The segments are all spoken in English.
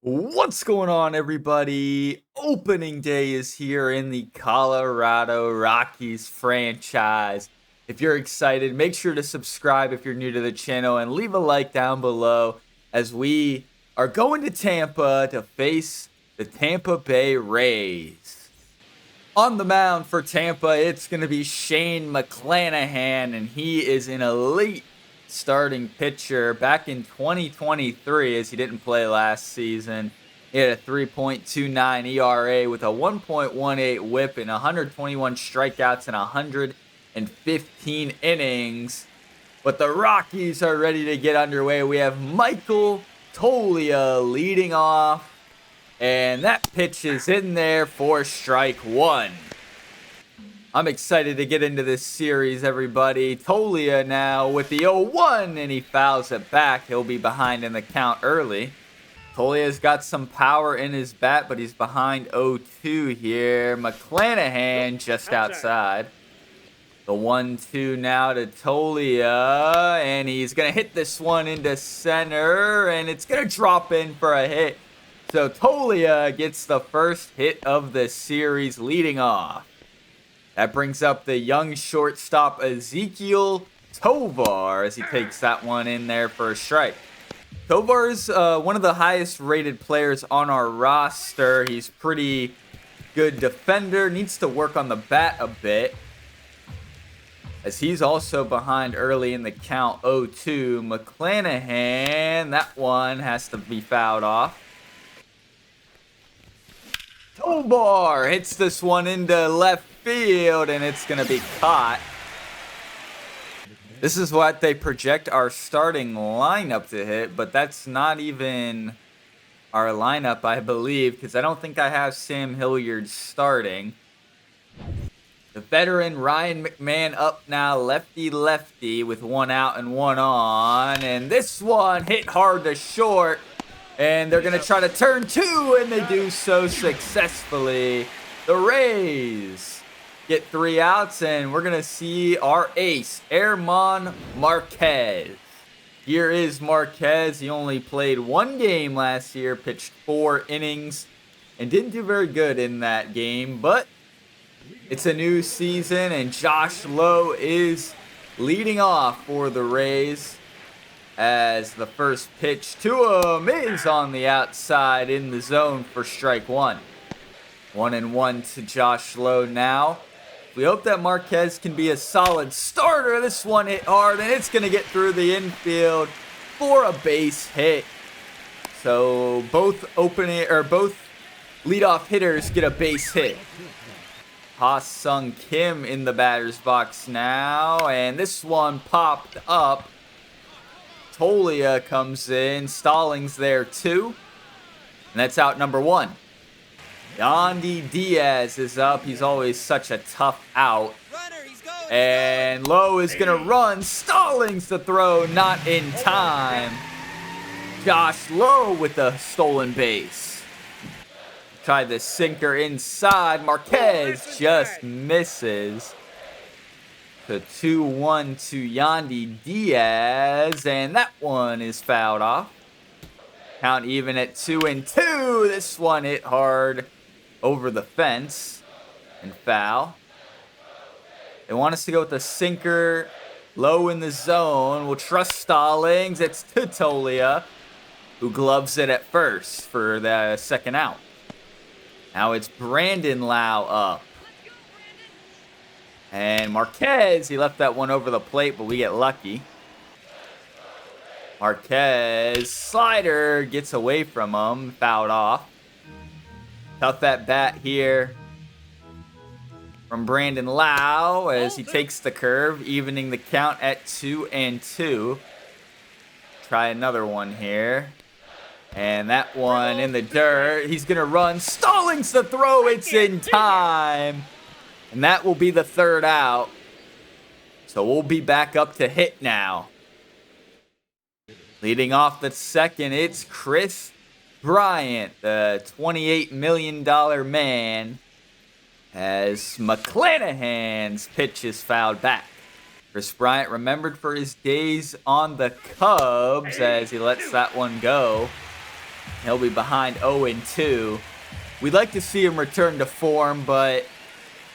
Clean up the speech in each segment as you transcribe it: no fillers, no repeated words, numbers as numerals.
What's going on, everybody? Opening day is here in the Colorado Rockies franchise. If you're excited, make sure to subscribe if you're new to the channel and leave a like down below as we are going to Tampa to face the Tampa Bay Rays. On the mound for Tampa, it's going to be Shane McClanahan, and he is an elite starting pitcher back in 2023 as he didn't play last season. He had a 3.29 ERA with a 1.18 whip and 121 strikeouts in 115 innings. But the Rockies are ready to get underway. We have Michael Toglia leading off, and that pitch is in there for strike one. I'm excited to get into this series, everybody. Toglia now with the 0-1, and he fouls it back. He'll be behind in the count early. Toglia's got some power in his bat, but he's behind 0-2 here. McClanahan just outside. The 1-2 now to Toglia, and he's going to hit this one into center, and it's going to drop in for a hit. So Toglia gets the first hit of the series leading off. That brings up the young shortstop Ezekiel Tovar as he takes that one in there for a strike. Tovar is one of the highest rated players on our roster. He's pretty good defender, needs to work on the bat a bit, as he's also behind early in the count 0-2. McClanahan, that one has to be fouled off. Tovar hits this one into left field, and it's going to be caught. This is what they project our starting lineup to hit, but that's not even our lineup, I believe, because I don't think I have Sam Hilliard starting. The veteran Ryan McMahon up now, lefty with one out and one on, and this one hit hard to short. And they're going to try to turn two, and they do so successfully. The Rays get 3 outs, and we're going to see our ace, German Marquez. Here is Marquez. He only played 1 game last year, pitched 4 innings, and didn't do very good in that game. But it's a new season, and Josh Lowe is leading off for the Rays, as the first pitch to him is on the outside in the zone for strike one. 1-1 to Josh Lowe now. We hope that Marquez can be a solid starter. This one hit hard, and it's going to get through the infield for a base hit. So both leadoff hitters get a base hit. Ha-Sung Kim in the batter's box now, and this one popped up. Toglia comes in. Stallings there too. And that's out number 1. Yandy Diaz is up. He's always such a tough out. And Lowe is going to run. Stallings to throw. Not in time. Josh Lowe with the stolen base. Tried the sinker inside. Marquez just misses. The 2-1 to Yandy Diaz, and that one is fouled off. Count even at 2-2. This one hit hard over the fence and foul. They want us to go with the sinker low in the zone. We'll trust Stallings. It's to Toglia, who gloves it at first for the second out. Now it's Brandon Lau up. And Marquez, he left that one over the plate, but we get lucky. Marquez, slider, gets away from him, fouled off. Tough at bat here from Brandon Lau as he takes the curve, evening the count at 2-2. Try another one here. And that one in the dirt. He's going to run. Stallings to throw. It's in time. And that will be the third out. So we'll be back up to hit now. Leading off the second, it's Chris Bryant, the $28 million man, as McClanahan's pitch is fouled back. Chris Bryant remembered for his days on the Cubs as he lets that one go. He'll be behind 0-2. We'd like to see him return to form, but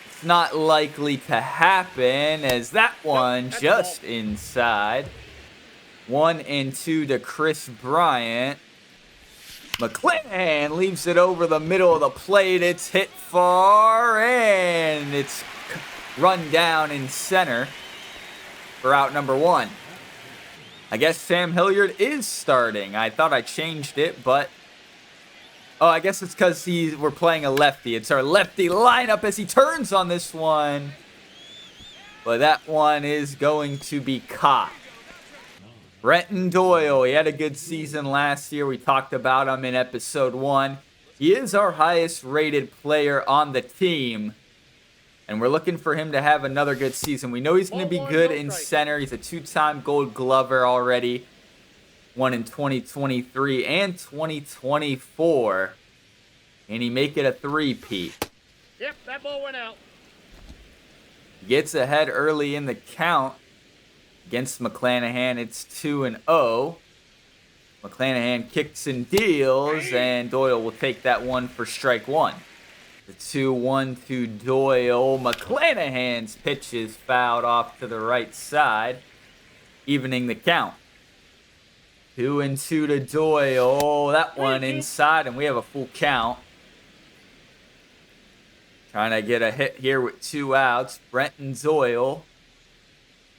it's not likely to happen as that one just inside. 1-2 to Chris Bryant. McClanahan leaves it over the middle of the plate. It's hit far, and it's run down in center for out number 1. I guess Sam Hilliard is starting. I thought I changed it, but... oh, I guess it's because we're playing a lefty. It's our lefty lineup as he turns on this one. But that one is going to be caught. Brenton Doyle, he had a good season last year. We talked about him in episode 1. He is our highest rated player on the team. And we're looking for him to have another good season. We know he's going to be good in center. He's a 2-time Gold Glover already. One in 2023 and 2024. And he make it a 3-peat. Yep, that ball went out. Gets ahead early in the count. Against McClanahan, it's 2-0. McClanahan kicks and deals, and Doyle will take that one for strike 1. The 2-1 to Doyle. McClanahan's pitch is fouled off to the right side, evening the count. 2-2 to Doyle. That one inside, and we have a full count. Trying to get a hit here with 2 outs. Brenton Doyle.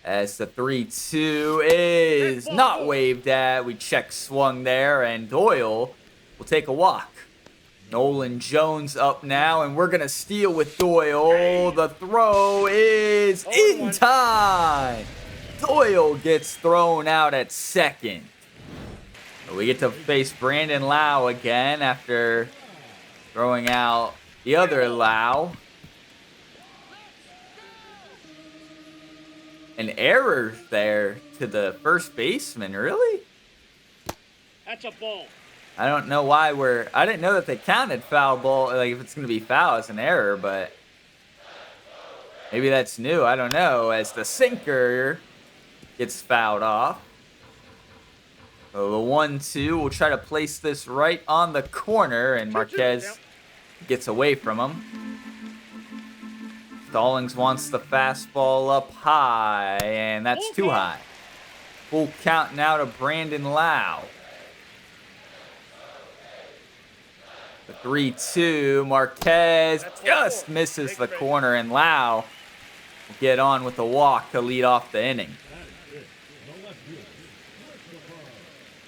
As the 3-2 is not waved at. We check swung there, and Doyle will take a walk. Nolan Jones up now, and we're going to steal with Doyle. The throw is in time. Doyle gets thrown out at second. We get to face Brandon Lau again after throwing out the other Lau. An error there to the first baseman, really? That's a ball. I don't know why I didn't know that they counted foul ball, like if it's going to be foul, it's an error, but maybe that's new, I don't know, as the sinker gets fouled off. So the 1-2, we'll try to place this right on the corner, and Marquez gets away from him. Stallings wants the fastball up high, and that's too high. Full count now to Brandon Lau. The 3-2, Marquez just misses the corner, and Lau will get on with a walk to lead off the inning.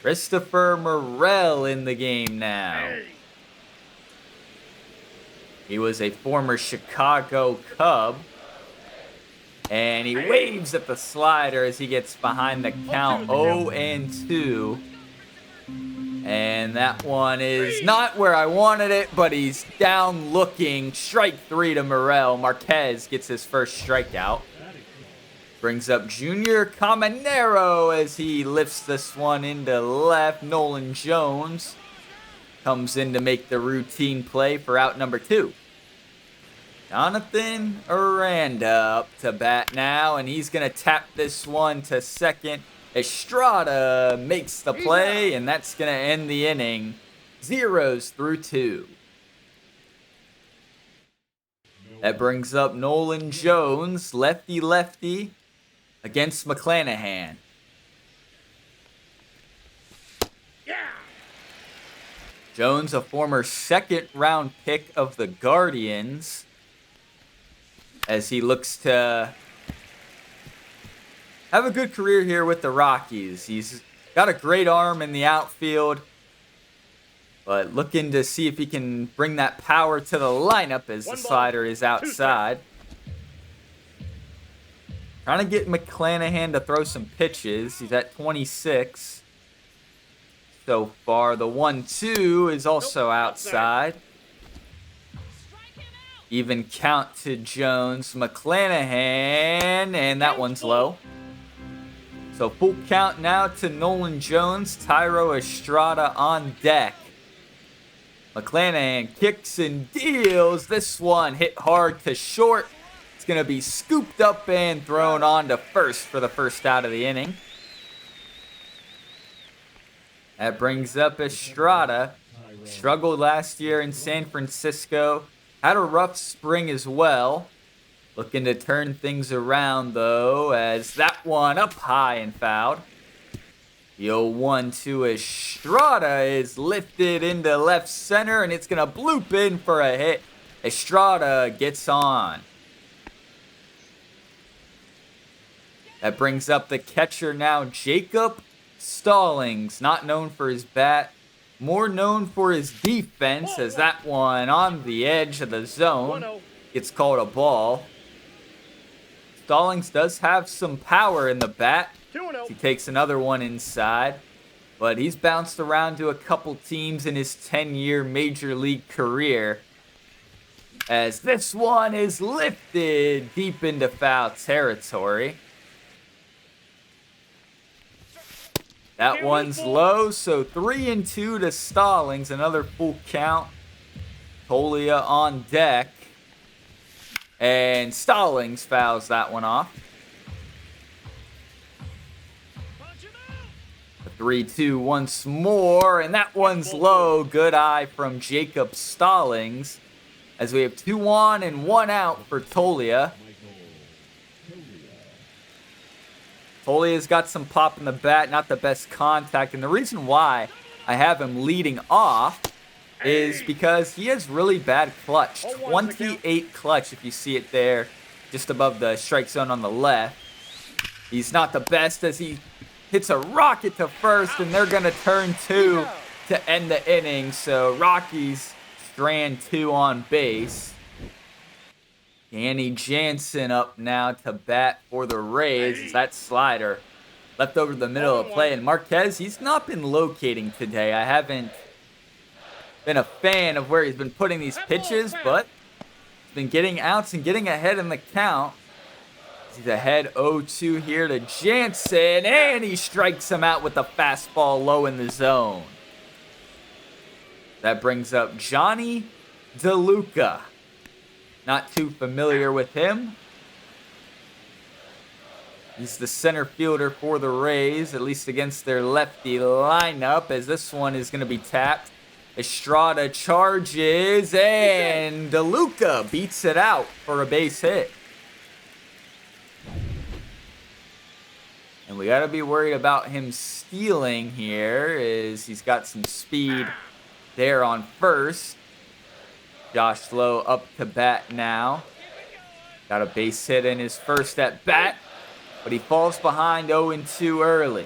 Christopher Morel in the game now. He was a former Chicago Cub. And he waves at the slider as he gets behind the count 0-2. And that one is not where I wanted it, but he's down looking. Strike 3 to Morel. Marquez gets his first strikeout. Brings up Junior Caminero as he lifts this one into left. Nolan Jones comes in to make the routine play for out number 2. Jonathan Aranda up to bat now, and he's going to tap this one to second. Estrada makes the play, and that's going to end the inning. 0-2. That brings up Nolan Jones, lefty-lefty, against McClanahan. Jones, a former second-round pick of the Guardians, as he looks to have a good career here with the Rockies. He's got a great arm in the outfield, but looking to see if he can bring that power to the lineup as the slider is outside. Trying to get McClanahan to throw some pitches. He's at 26 so far. The 1-2 is also outside. Even count to Jones. McClanahan, and that one's low. So full count now to Nolan Jones. Tyro Estrada on deck. McClanahan kicks and deals. This one hit hard to short. It's going to be scooped up and thrown on to first for the first out of the inning. That brings up Estrada. Struggled last year in San Francisco. Had a rough spring as well. Looking to turn things around, though, as that one up high and fouled. The 0-1 to Estrada is lifted into left center, and it's going to bloop in for a hit. Estrada gets on. That brings up the catcher now, Jacob Stallings. Not known for his bat, more known for his defense, as that one on the edge of the zone gets called a ball. Stallings does have some power in the bat. He takes another one inside, but he's bounced around to a couple teams in his 10-year major league career, as this one is lifted deep into foul territory. That one's low, so 3-2 to Stallings. Another full count. Tolia on deck. And Stallings fouls that one off. A 3-2 once more, and that one's low. Good eye from Jacob Stallings, as we have 2 on and 1 out for Tolia. Tolia's got some pop in the bat, not the best contact. And the reason why I have him leading off is because he has really bad clutch. 28 clutch, if you see it there, just above the strike zone on the left. He's not the best, as he hits a rocket to first, and they're going to turn 2 to end the inning. So Rockies strand 2 on base. Danny Jansen up now to bat for the Rays. That slider left over the middle of the play. And Marquez, he's not been locating today. I haven't been a fan of where he's been putting these pitches, but he's been getting outs and getting ahead in the count. He's ahead 0-2 here to Jansen, and he strikes him out with a fastball low in the zone. That brings up Johnny DeLuca. Not too familiar with him. He's the center fielder for the Rays, at least against their lefty lineup, as this one is going to be tapped. Estrada charges, and DeLuca beats it out for a base hit. And we got to be worried about him stealing here, as he's got some speed there on first. Josh Lowe up to bat now. Got a base hit in his first at bat, but he falls behind 0-2 early.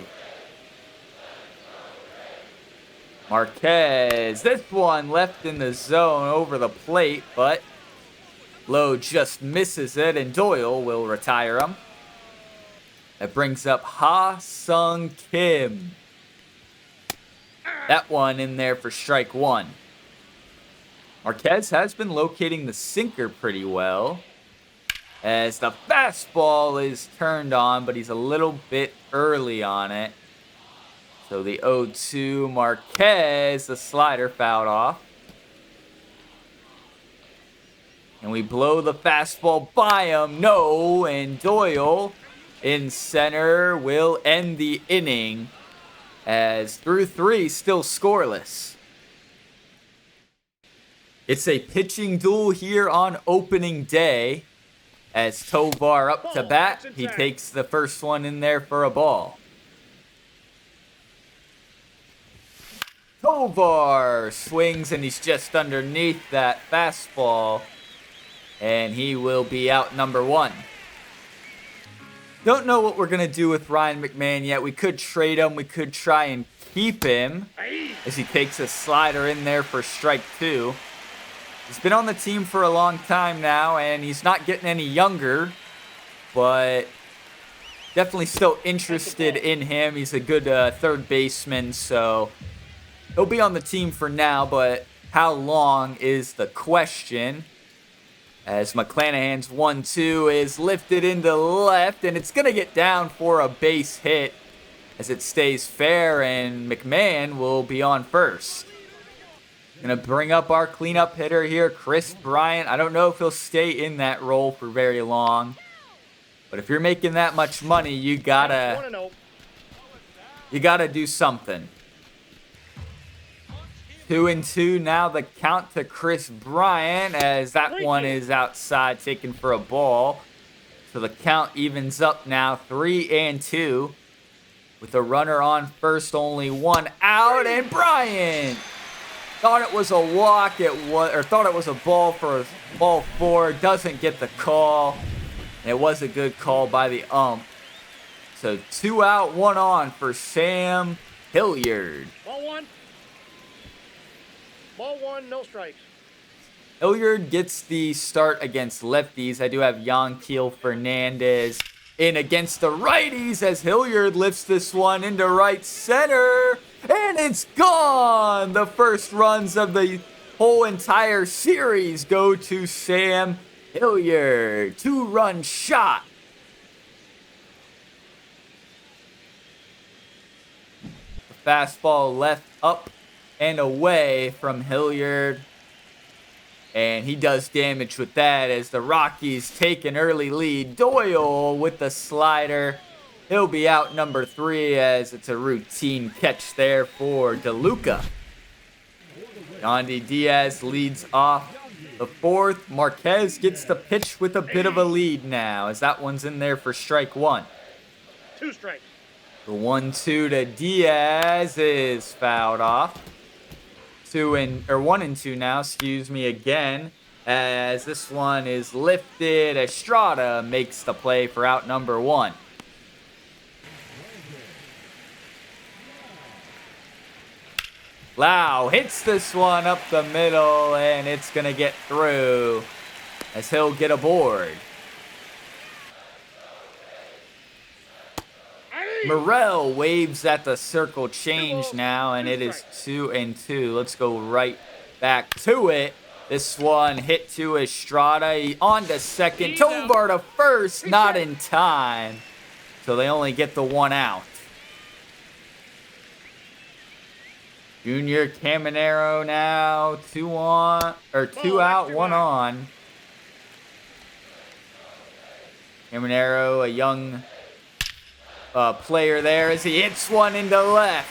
Marquez, this one left in the zone over the plate, but Lowe just misses it, and Doyle will retire him. That brings up Ha-Sung Kim. That one in there for strike 1. Marquez has been locating the sinker pretty well, as the fastball is turned on, but he's a little bit early on it. So the 0-2 Marquez, the slider fouled off. And we blow the fastball by him. No, and Doyle in center will end the inning, as through 3, still scoreless. It's a pitching duel here on opening day, as Tovar up to bat. He takes the first one in there for a ball. Tovar swings, and he's just underneath that fastball, and he will be out number 1. Don't know what we're going to do with Ryan McMahon yet. We could trade him. We could try and keep him, as he takes a slider in there for strike 2. He's been on the team for a long time now, and he's not getting any younger, but definitely still interested in him. He's a good third baseman, so he'll be on the team for now, but how long is the question? As McClanahan's 1-2 is lifted into left, and it's going to get down for a base hit as it stays fair, and McMahon will be on first. Going to bring up our cleanup hitter here, Chris Bryant. I don't know if he'll stay in that role for very long, but if you're making that much money, you gotta do something. 2-2 now. The count to Chris Bryant as that one is outside, taken for a ball. So the count evens up now, 3-2. With a runner on first, only one out, and Bryant thought it was a walk. Thought it was a ball for ball 4. Doesn't get the call, and it was a good call by the ump. So 2 out, 1 on for Sam Hilliard. Ball 1. Ball 1, no strikes. Hilliard gets the start against lefties. I do have Yanquiel Fernandez in against the righties as Hilliard lifts this one into right center. And it's gone! The first runs of the whole entire series go to Sam Hilliard. 2-run shot. The fastball left up and away from Hilliard. And he does damage with that as the Rockies take an early lead. Doyle with the slider. He'll be out number 3 as it's a routine catch there for DeLuca. Yandy Diaz leads off the 4th. Marquez gets the pitch with a bit of a lead now as that one's in there for strike 1. 2 strikes. The 1-2 to Diaz is fouled off. 1-2 now, excuse me, again, as this one is lifted. Estrada makes the play for out number 1. Lau hits this one up the middle, and it's going to get through as he'll get aboard. Morel waves at the circle change now, and it is 2-2. Let's go right back to it. This one hit to Estrada. On to second. Tovar to first. Not in time. So they only get the 1 out. Junior Caminero now. 2 out, 1 on. Caminero, a young player there as he hits one into left.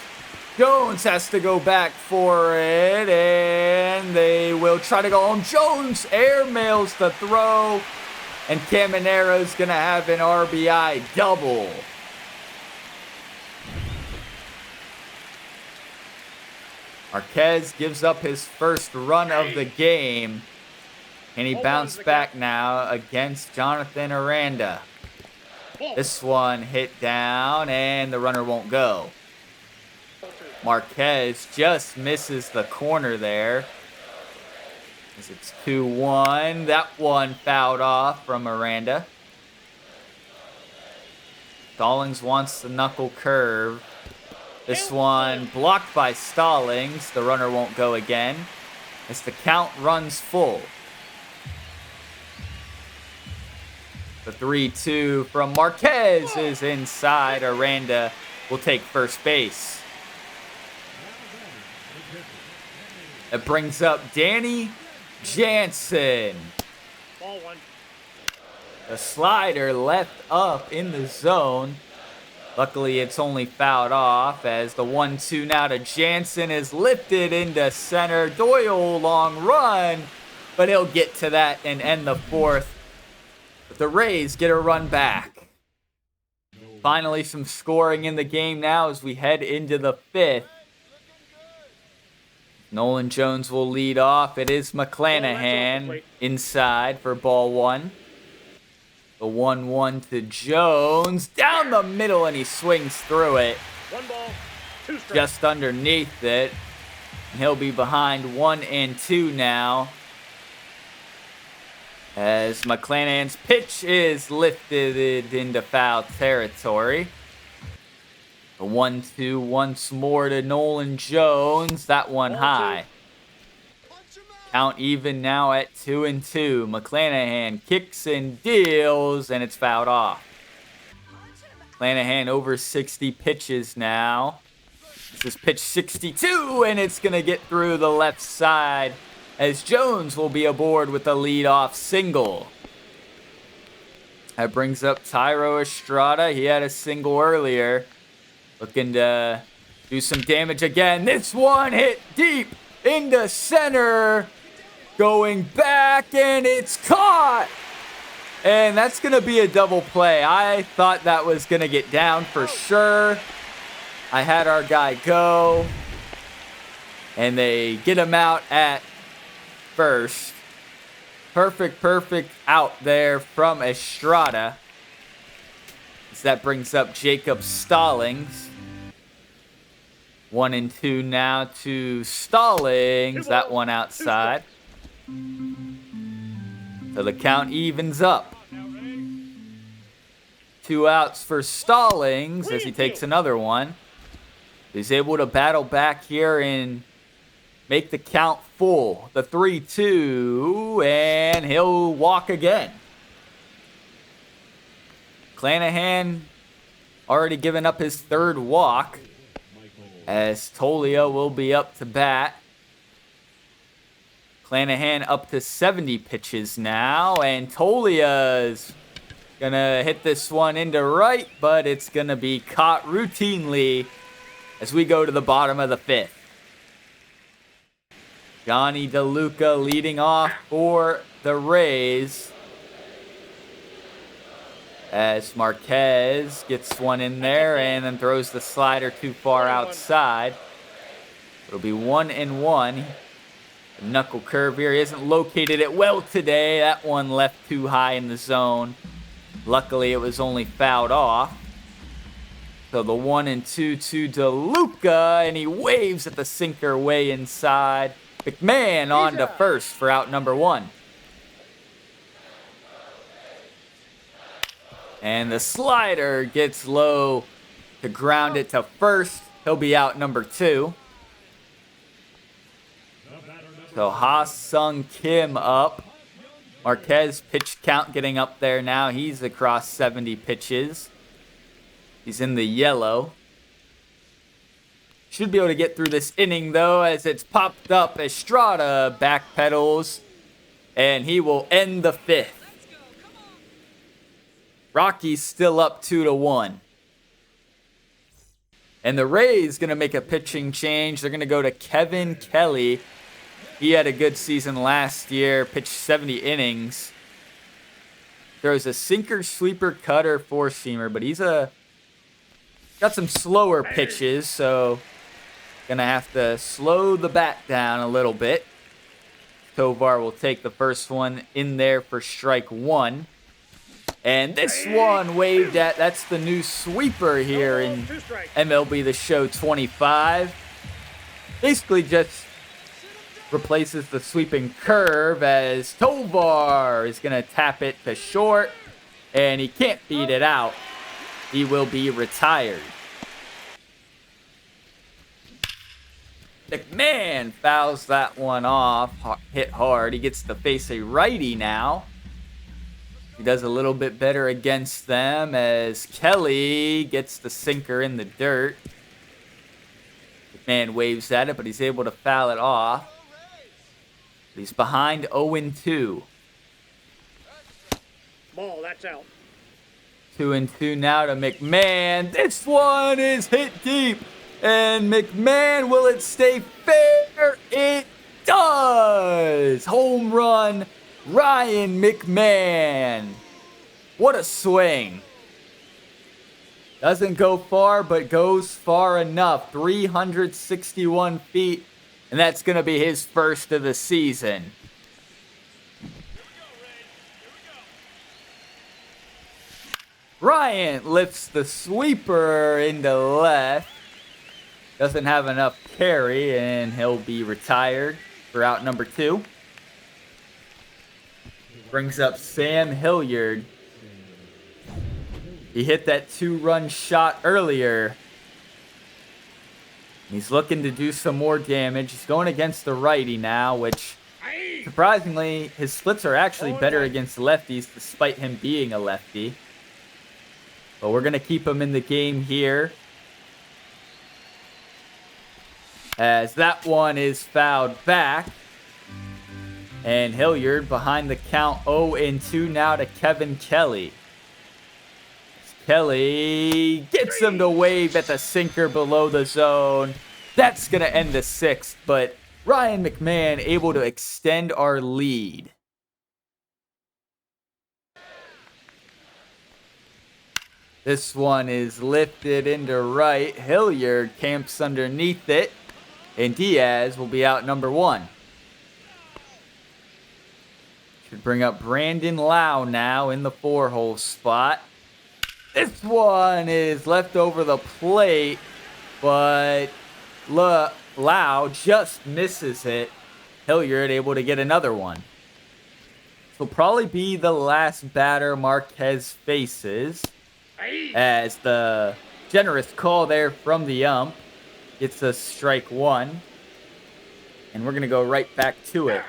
Jones has to go back for it, and they will try to go home. Jones airmails the throw, and Caminero's going to have an RBI double. Marquez gives up his first run of the game, and he bounced back now against Jonathan Aranda. This one hit down, and the runner won't go. Marquez just misses the corner there. As it's 2-1. That one fouled off from Aranda. Stallings wants the knuckle curve. This one blocked by Stallings. The runner won't go again as the count runs full. The 3-2 from Marquez is inside. Aranda will take first base. That brings up Danny Jansen. Ball 1. The slider left up in the zone. Luckily, it's only fouled off as the 1-2 now to Jansen is lifted into center. Doyle, long run, but he'll get to that and end the 4th. But the Rays get a run back. Finally, some scoring in the game now as we head into the 5th. Nolan Jones will lead off. It is McClanahan inside for ball 1. The 1-1 to Jones. Down the middle, and he swings through it. 1 ball, 2 strikes. Just underneath it. And he'll be behind 1-2 now. As McClanahan's pitch is lifted into foul territory. The 1-2 once more to Nolan Jones. That one high. Count even now at 2-2. McClanahan kicks and deals, and it's fouled off. McClanahan over 60 pitches now. This is pitch 62, and it's going to get through the left side as Jones will be aboard with a leadoff single. That brings up Tyro Estrada. He had a single earlier. Looking to do some damage again. This one hit deep into center. Going back, and it's caught. And that's going to be a double play. I thought that was going to get down for sure. I had our guy go. And they get him out at first. Perfect out there from Estrada. So that brings up Jacob Stallings. 1 and 2 now to Stallings. That one outside. So the count evens up. 2 outs for Stallings as he takes another one. He's able to battle back here and make the count full. The 3-2, and he'll walk again. Clanahan already given up his 3rd walk as Tolia will be up to bat. Clanahan up to 70 pitches now, and Tolia's gonna hit this one into right, but it's gonna be caught routinely as we go to the bottom of the 5th. Johnny DeLuca leading off for the Rays as Marquez gets one in there and then throws the slider too far outside. It'll be 1-1. The knuckle curve here. He hasn't located it well today. That one left too high in the zone. Luckily, it was only fouled off. So the 1-2 to DeLuca, and he waves at the sinker way inside. McMahon on to first for out number 1. And the slider gets low to ground it to first. He'll be out number 2. So Ha-Sung Kim up. Marquez pitch count getting up there now. He's across 70 pitches. He's in the yellow. Should be able to get through this inning, though, as it's popped up. Estrada backpedals, and he will end the 5th. Rockies still up 2-1. And the Rays going to make a pitching change. They're going to go to Kevin Kelly. He had a good season last year, pitched 70 innings. Throws a sinker, sweeper, cutter, four-seamer, but he's got some slower pitches, so gonna have to slow the bat down a little bit. Tovar will take the first one in there for strike 1. And this one waved at, that's the new sweeper here in MLB The Show 25. Basically just replaces the sweeping curve as Tovar is going to tap it to short. And he can't beat it out. He will be retired. McMahon fouls that one off. Hit hard. He gets to face a righty now. He does a little bit better against them as Kelly gets the sinker in the dirt. McMahon waves at it, but he's able to foul it off. He's behind 0-2. Ball, that's out. 2-2 now to McMahon. This one is hit deep. And McMahon, will it stay fair? It does. Home run, Ryan McMahon. What a swing. Doesn't go far, but goes far enough. 361 feet. And that's going to be his first of the season. Bryant lifts the sweeper into left. Doesn't have enough carry, and he'll be retired for out number 2. Brings up Sam Hilliard. He hit that 2-run shot earlier. He's looking to do some more damage. He's going against the righty now, which, surprisingly, his splits are actually better against lefties, despite him being a lefty. But we're going to keep him in the game here, as that one is fouled back. And Hilliard behind the count 0-2 now to Kevin Kelly. Kelly gets him to wave at the sinker below the zone. That's going to end the 6th, but Ryan McMahon able to extend our lead. This one is lifted into right. Hilliard camps underneath it. And Diaz will be out number 1. Should bring up Brandon Lau now in the 4-hole spot. This one is left over the plate, but Lau just misses it. Hilliard able to get another one. This will probably be the last batter Marquez faces, as the generous call there from the ump gets us strike 1. And we're going to go right back to it.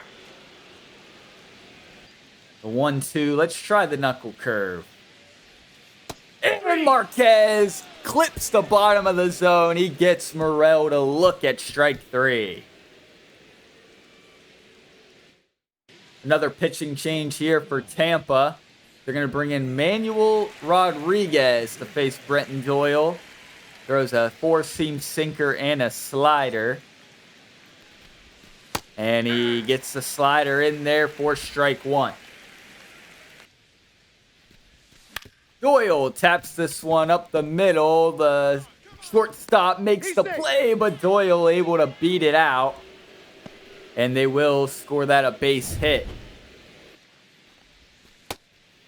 The 1-2. Let's try the knuckle curve. And Marquez clips the bottom of the zone. He gets Morel to look at strike 3. Another pitching change here for Tampa. They're going to bring in Manuel Rodriguez to face Brenton Doyle. Throws a 4-seam sinker and a slider. And he gets the slider in there for strike 1. Doyle taps this one up the middle. The shortstop makes the play, but Doyle able to beat it out. And they will score that a base hit.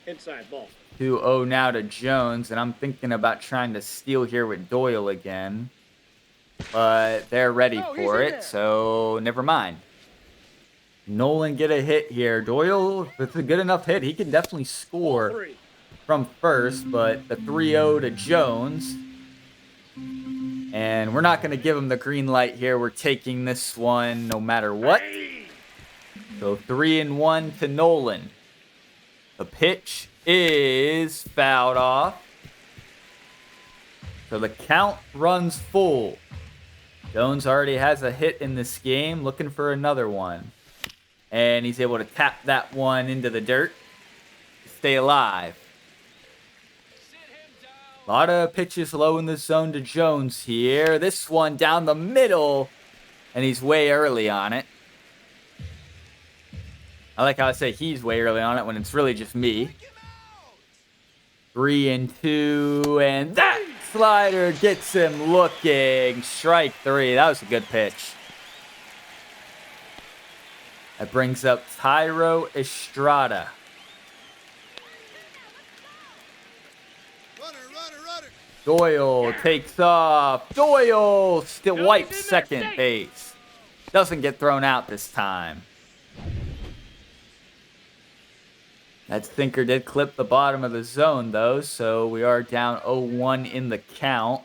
Inside ball. 2-0 now to Jones, and I'm thinking about trying to steal here with Doyle again. But they're ready for it, so never mind. Nolan get a hit here. Doyle, if it's a good enough hit, he can definitely score from first, but the 3-0 to Jones. And we're not going to give him the green light here. We're taking this one no matter what. So 3-1 to Nolan. The pitch is fouled off. So the count runs full. Jones already has a hit in this game, looking for another one. And he's able to tap that one into the dirt to stay alive. A lot of pitches low in the zone to Jones here. This one down the middle, and he's way early on it. I like how I say he's way early on it when it's really just me. 3-2, and that slider gets him looking. Strike 3. That was a good pitch. That brings up Tyro Estrada. Doyle takes off. Doyle still wipes second base. Doesn't get thrown out this time. That sinker did clip the bottom of the zone, though, so we are down 0-1 in the count.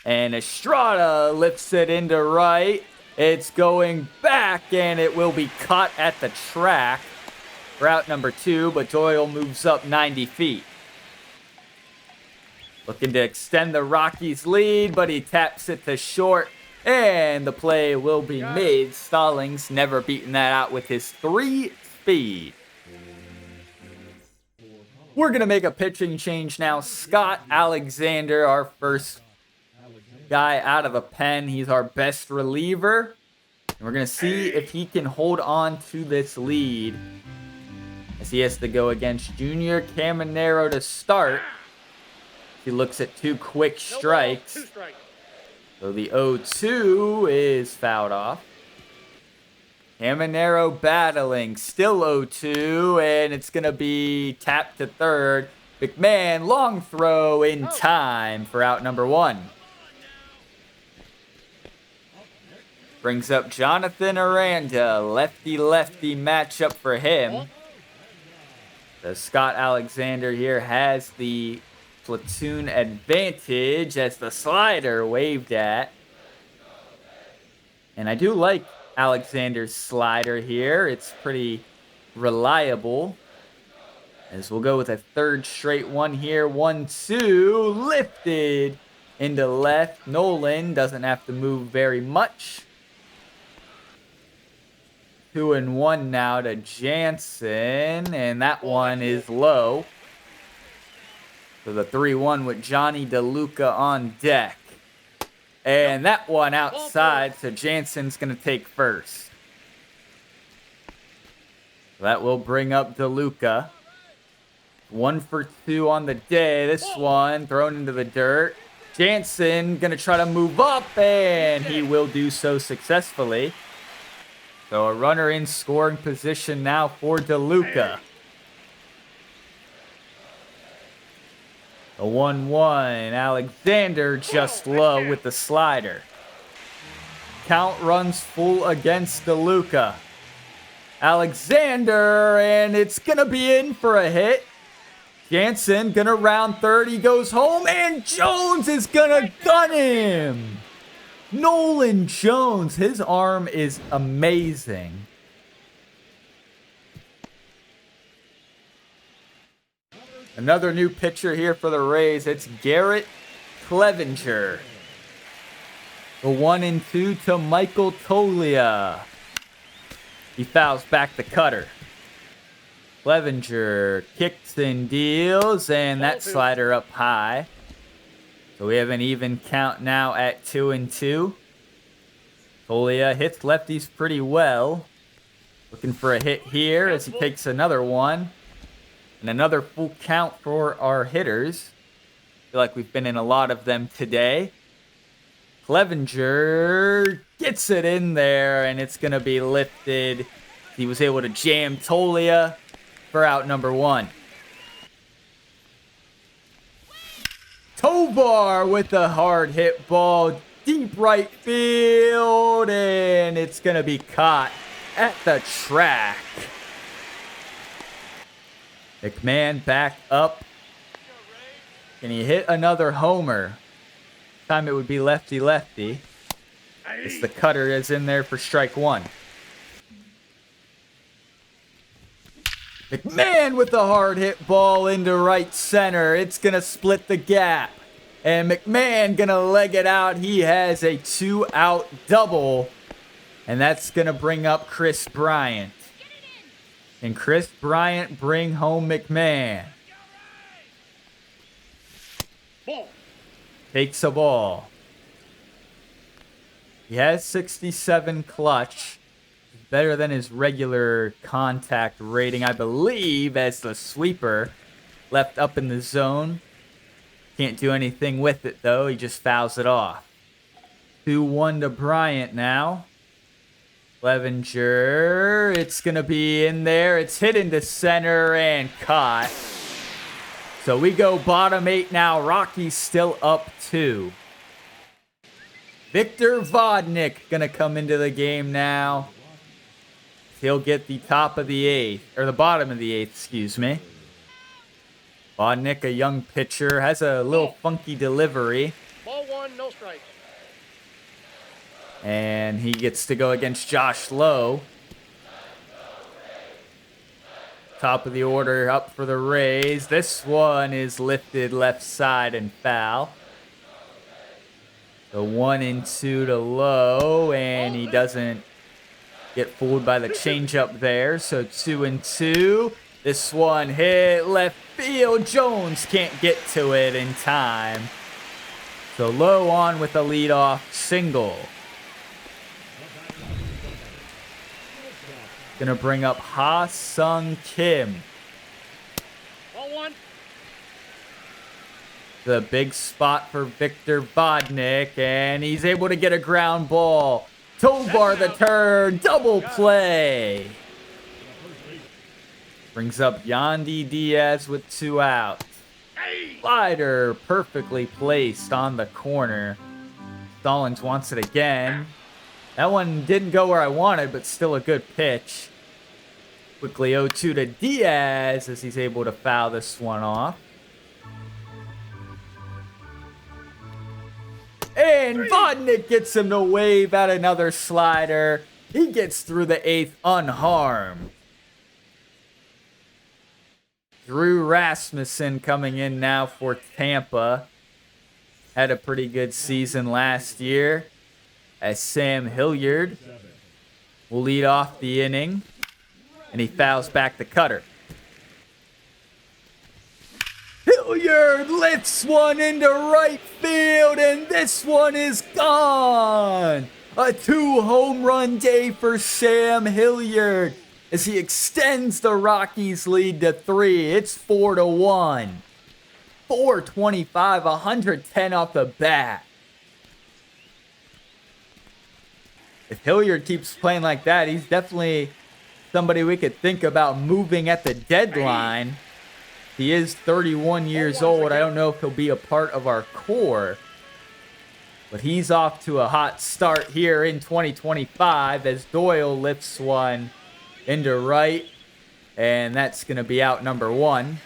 And Estrada lifts it into right. It's going back, and it will be caught at the track. Route number 2, but Doyle moves up 90 feet. Looking to extend the Rockies' lead, but he taps it to short, and the play will be made. Stallings never beaten that out with his 3 speed. We're going to make a pitching change now. Scott Alexander, our first guy out of the pen. He's our best reliever. And we're going to see if he can hold on to this lead, as he has to go against Junior Caminero to start. He looks at 2 quick strikes. So the 0-2 is fouled off. Caminero battling, still 0-2, and it's going to be tapped to third. McMahon, long throw in time for out number 1. Brings up Jonathan Aranda, lefty-lefty matchup for him. The Scott Alexander here has the platoon advantage as the slider waved at. And I do like Alexander's slider here. It's pretty reliable. As we'll go with a third straight one here. 1-2. Lifted into left. Nolan doesn't have to move very much. 2-1 now to Jansen. And that one is low. So the 3-1 with Johnny DeLuca on deck. And that one outside, so Jansen's going to take first. That will bring up DeLuca. 1 for 2 on the day. This one thrown into the dirt. Jansen going to try to move up, and he will do so successfully. So a runner in scoring position now for DeLuca. A 1-1. Alexander just low with the slider. Count runs full against DeLuca. Alexander, and it's going to be in for a hit. Jansen going to round third. He goes home, and Jones is going to gun him. Nolan Jones, his arm is amazing. Another new pitcher here for the Rays. It's Garrett Clevenger. The 1-2 to Michael Tolia. He fouls back the cutter. Clevenger kicks and deals, and that slider up high. So we have an even count now at 2-2. Tolia hits lefties pretty well. Looking for a hit here as he takes another one. And another full count for our hitters. Feel like we've been in a lot of them today. Clevenger gets it in there, and it's going to be lifted. He was able to jam Tolia for out number 1. Tovar with a hard hit ball. Deep right field, and it's going to be caught at the track. McMahon back up. Can he hit another homer? This time it would be lefty-lefty. As the cutter is in there for strike 1. McMahon with the hard hit ball into right center. It's going to split the gap. And McMahon going to leg it out. He has a 2-out double. And that's going to bring up Chris Bryant. And Chris Bryant bring home McMahon. Ball. Takes a ball. He has 67 clutch. Better than his regular contact rating, I believe, as the sweeper. Left up in the zone. Can't do anything with it, though. He just fouls it off. 2-1 to Bryant now. Clevenger, it's going to be in there. It's hit into center and caught. So we go bottom 8 now. Rockies still up 2. Victor Vodnik going to come into the game now. He'll get the top of the 8th, or the bottom of the 8th, excuse me. Vodnik, a young pitcher, has a little funky delivery. Ball 1, no strike. And he gets to go against Josh Lowe. Top of the order up for the Rays. This one is lifted left side and foul. So 1-2 to Lowe, and he doesn't get fooled by the changeup there. So 2-2. This one hit left field. Jones can't get to it in time. So Lowe on with a leadoff single. Gonna bring up Ha-Sung Kim. Ball 1. The big spot for Victor Vodnik, and he's able to get a ground ball. Tovar the turn, double play. Brings up Yandy Diaz with 2 outs. Slider perfectly placed on the corner. Stallings wants it again. That one didn't go where I wanted, but still a good pitch. Quickly 0-2 to Diaz as he's able to foul this one off. And Vodnik gets him to wave at another slider. He gets through the 8th unharmed. Drew Rasmussen coming in now for Tampa. Had a pretty good season last year. As Sam Hilliard will lead off the inning. And he fouls back the cutter. Hilliard lifts one into right field, and this one is gone. A 2-home run day for Sam Hilliard as he extends the Rockies' lead to 3. It's 4-1. 425, 110 off the bat. If Hilliard keeps playing like that, he's definitely somebody we could think about moving at the deadline. He is 31 years old. I don't know if he'll be a part of our core, but he's off to a hot start here in 2025 as Doyle lifts one into right, and that's going to be out number 1.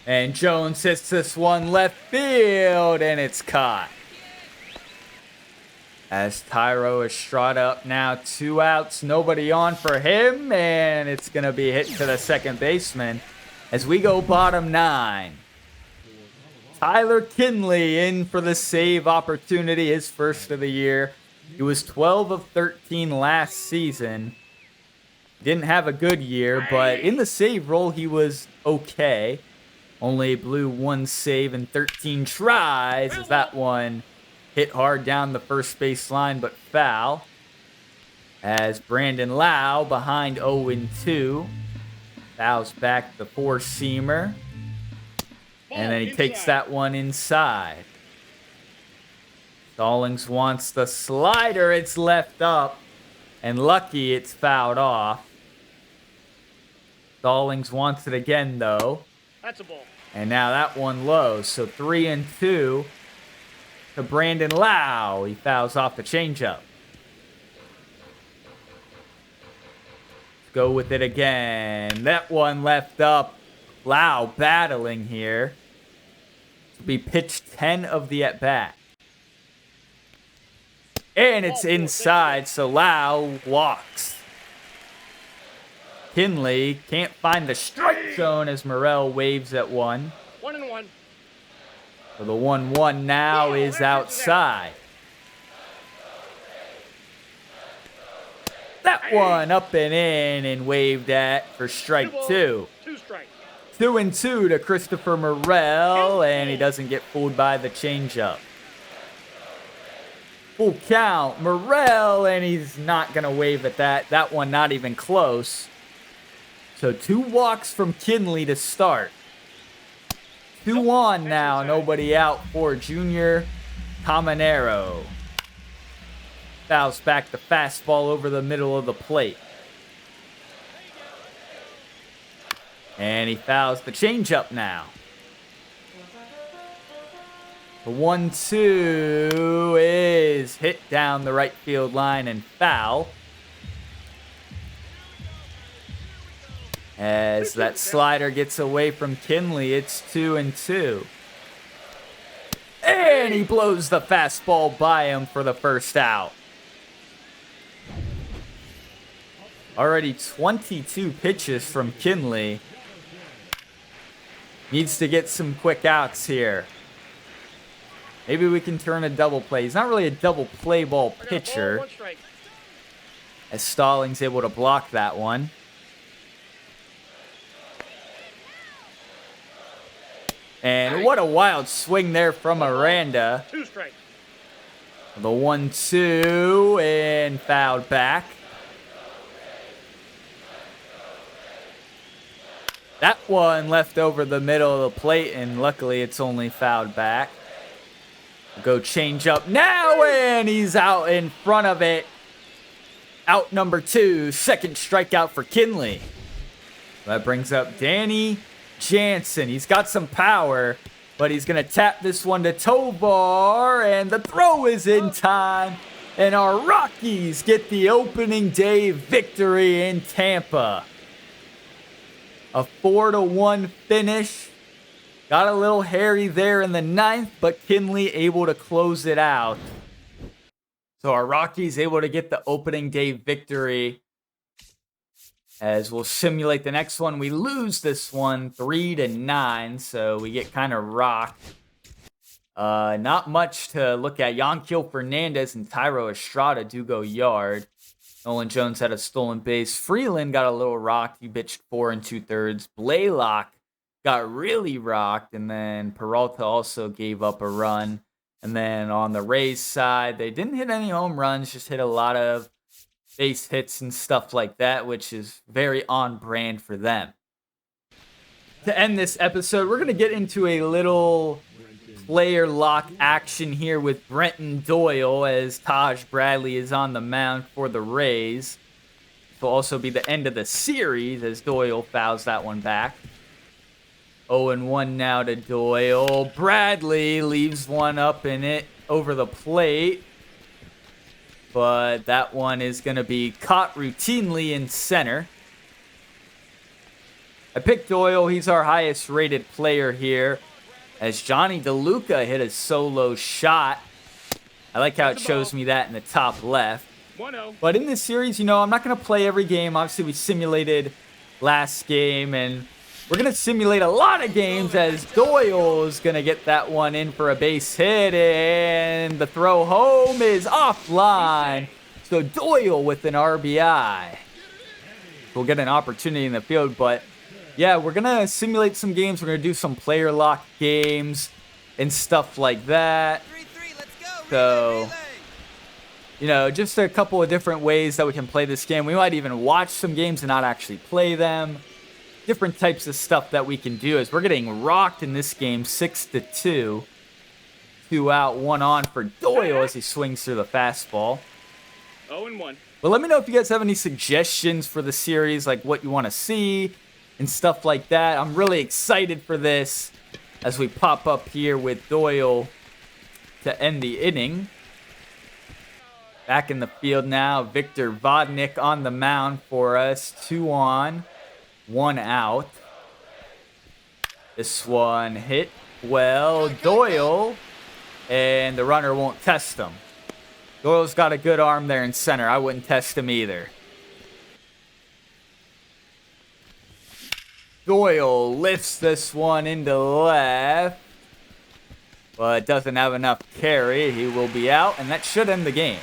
And Jones hits this one left field, and it's caught. As Thairo Estrada up now, 2 outs, nobody on for him, and it's going to be hit to the second baseman as we go bottom 9. Tyler Kinley in for the save opportunity, his first of the year. He was 12 of 13 last season. Didn't have a good year, but in the save role, he was okay. Only blew 1 save in 13 tries as that one hit hard down the first base line, but foul. As Brandon Lau behind 0-2. Fouls back the 4-seamer. And then he takes that one inside. Stallings wants the slider. It's left up. And lucky it's fouled off. Stallings wants it again, though. That's a ball. And now that one low. So 3-2 to Brandon Lau. He fouls off the changeup. Let's go with it again. That one left up. Lau battling here. To be pitched 10 of the at-bat. And it's inside, so Lau walks. Kinley can't find the strike zone as Morel waves at 1. 1-1. So the 1-1 now is outside. That one up and in and waved at for strike 2. 2 strikes. 2-2 to Christopher Morel, and he doesn't get fooled by the changeup. Full count, Morel, and he's not going to wave at that. That one not even close. So 2 walks from Kinley to start. 2 on now, nobody out for Junior Caminero. Fouls back the fastball over the middle of the plate. And he fouls the changeup now. The 1-2 is hit down the right field line and foul. As that slider gets away from Kinley, it's 2-2. And he blows the fastball by him for the first out. Already 22 pitches from Kinley. Needs to get some quick outs here. Maybe we can turn a double play. He's not really a double play ball pitcher. As Stallings able to block that one. And what a wild swing there from Aranda. 2 strikes. The 1-2 and fouled back. That one left over the middle of the plate, and luckily it's only fouled back. Go change up now, and he's out in front of it. Out number 2, second strikeout for Kinley. That brings up Danny Jansen. He's got some power, but he's going to tap this one to Tovar, and the throw is in time. And our Rockies get the opening day victory in Tampa. A 4-1 finish. Got a little hairy there in the 9th, but Kinley able to close it out. So our Rockies able to get the opening day victory. As we'll simulate the next one. We lose this one 3-9, so we get kind of rocked. Not much to look at. Yanquiel Fernandez and Thairo Estrada do go yard. Nolan Jones had a stolen base. Freeland got a little rocked. He pitched 4 2/3. Blaylock got really rocked. And then Peralta also gave up a run. And then on the Rays side, they didn't hit any home runs, just hit a lot of base hits and stuff like that, which is very on brand for them. To end this episode, we're going to get into a little player lock action here with Brenton Doyle as Taj Bradley is on the mound for the Rays. This will also be the end of the series as Doyle fouls that one back. 0-1 now to Doyle. Bradley leaves one up in it over the plate. But that one is going to be caught routinely in center. I picked Doyle. He's our highest rated player here. As Johnny DeLuca hit a solo shot. I like how it shows me that in the top left. 1-0. But in this series, I'm not going to play every game. Obviously, we simulated last game. And we're going to simulate a lot of games as Doyle is going to get that one in for a base hit. And the throw home is offline. So Doyle with an RBI. We'll get an opportunity in the field, but yeah, we're going to simulate some games. We're going to do some player lock games and stuff like that. 3-3, let's go. So, just a couple of different ways that we can play this game. We might even watch some games and not actually play them. Different types of stuff that we can do as we're getting rocked in this game 6-2. 2 out, 1 on for Doyle as he swings through the fastball. 0-1. But let me know if you guys have any suggestions for the series, like what you want to see and stuff like that. I'm really excited for this as we pop up here with Doyle to end the inning. Back in the field now, Victor Vodnik on the mound for us. 2 on, 1 out. This one hit well. Doyle, and the runner won't test him. Doyle's got a good arm there in center. I wouldn't test him either. Doyle lifts this one into left, but doesn't have enough carry. He will be out, and that should end the game.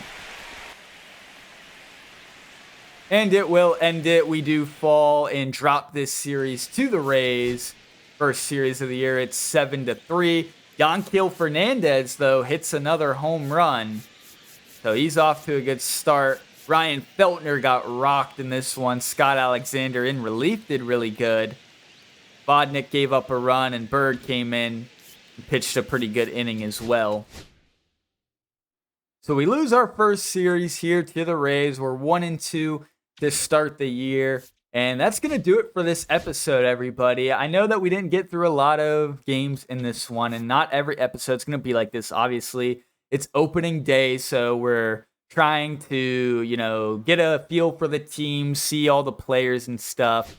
And it will end it. We do fall and drop this series to the Rays. First series of the year, it's 7-3. Yanquiel Fernandez, though, hits another home run. So he's off to a good start. Ryan Feltner got rocked in this one. Scott Alexander in relief did really good. Vodnik gave up a run, and Bird came in and pitched a pretty good inning as well. So we lose our first series here to the Rays. We're 1-2 to start the year. And that's going to do it for this episode, everybody. I know that we didn't get through a lot of games in this one, and not every episode's going to be like this, obviously. It's opening day, so we're trying to, get a feel for the team, see all the players and stuff.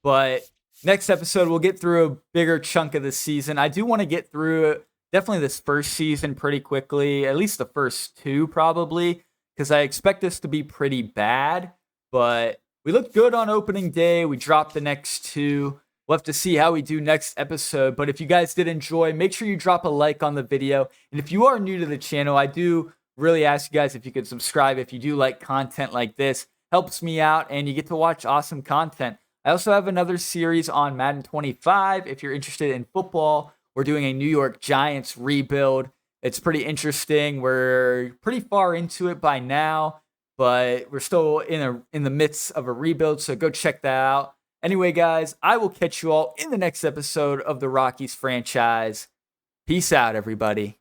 But next episode, we'll get through a bigger chunk of the season. I do want to get through definitely this first season pretty quickly, at least the first 2 probably, because I expect this to be pretty bad. But we looked good on opening day. We dropped the next 2. We'll have to see how we do next episode. But if you guys did enjoy, make sure you drop a like on the video. And if you are new to the channel, I do really ask you guys if you could subscribe if you do like content like this. Helps me out, and you get to watch awesome content. I also have another series on Madden 25. If you're interested in football, we're doing a New York Giants rebuild. It's pretty interesting. We're pretty far into it by now, but we're still in the midst of a rebuild, so go check that out. Anyway, guys, I will catch you all in the next episode of the Rockies franchise. Peace out, everybody.